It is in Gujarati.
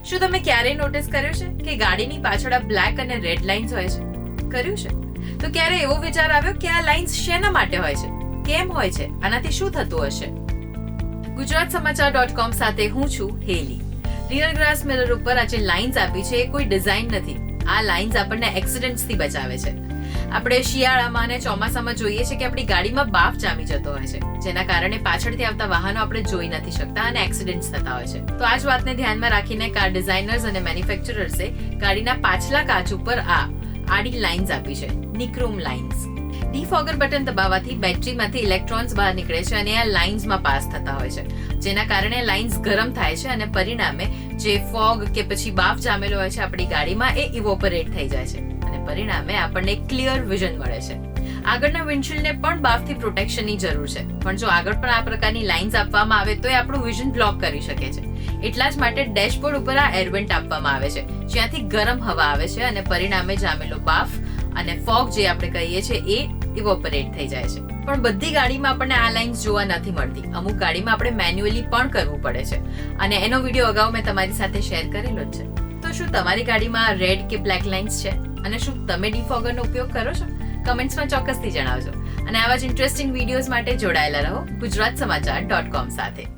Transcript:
શું તમે ક્યારેય નોટિસ કર્યું છે કે ગાડીની પાછળ આ બ્લેક અને રેડ લાઇન્સ હોય છે? કર્યું છે? તો ક્યારે એવો વિચાર આવ્યો કે આ લાઇન્સ શેના માટે હોય છે? કેમ હોય છે? આનાથી શું થતું હશે? ગુજરાતસમાચાર.com સાથે હું છું હેલી. રિયર ગ્લાસ મિરર ઉપર આ જે લાઇન્સ આપી છે એ કોઈ ડિઝાઇન નથી. આ લાઇન્સ આપણને એક્સિડન્ટ્સથી બચાવે છે. આપણે શિયાળામાં અને ચોમાસામાં જોઈએ છે કે આપણી ગાડીમાં બાફ જામી જતો હોય છે, જેના કારણે પાછળથી આવતા વાહનો આપણે જોઈ નથી શકતા અને એક્સિડન્ટ્સ થતા હોય છે. તો આ જ વાતને ધ્યાનમાં રાખીને કાર ડિઝાઇનર્સ અને મેન્યુફેક્ચરર્સે ગાડીના પાછલા કાચ ઉપર આ આડી લાઇન્સ આપી છે, નિક્રોમ લાઇન્સ. ડીફોગર બટન દબાવવાથી બેટરીમાંથી ઇલેક્ટ્રોન્સ બહાર નીકળે છે અને આ લાઇન્સમાં પાસ થતા હોય છે, જેના કારણે લાઇન્સ ગરમ થાય છે અને પરિણામે જે ફોગ કે પછી બાફ જામેલો હોય છે આપણી ગાડીમાં એ ઇવોપરેટ થઈ જાય છે અને પરિણામે આપણને ક્લિયર વિઝન મળે છે. આગળના વિન્ડશીલ્ડને પણ બાફથી પ્રોટેક્શનની જરૂર છે, પણ જો આગળ પણ આ પ્રકારની લાઇન્સ આપવામાં આવે તો એ આપણું વિઝન બ્લોક કરી શકે છે. એટલા જ માટે ડેશબોર્ડ ઉપર આ એરવેન્ટ આપવામાં આવે છે, જ્યાંથી ગરમ હવા આવે છે અને પરિણામે જામેલો બાફ અને ફોગ જે આપણે કહીએ છીએ એ ઇવોપરેટ થઈ જાય છે. પણ બધી ગાડીમાં આપણને આ લાઇન્સ જોવા નથી મળતી. અમુક ગાડીમાં આપણે મેન્યુઅલી પણ કરવું પડે છે અને એનો વિડીયો અગાઉ મેં તમારી સાથે શેર કરેલો જ છે. તો શું તમારી ગાડીમાં રેડ કે બ્લેક લાઇન્સ છે અને શું તમે ડીફોગરનો ઉપયોગ કરો છો? કમેન્ટ્સમાં ચોક્કસથી જણાવજો અને આવા જ ઇન્ટરેસ્ટિંગ વિડીયોઝ માટે જોડાયેલા રહો ગુજરાતસમાચાર.com સાથે.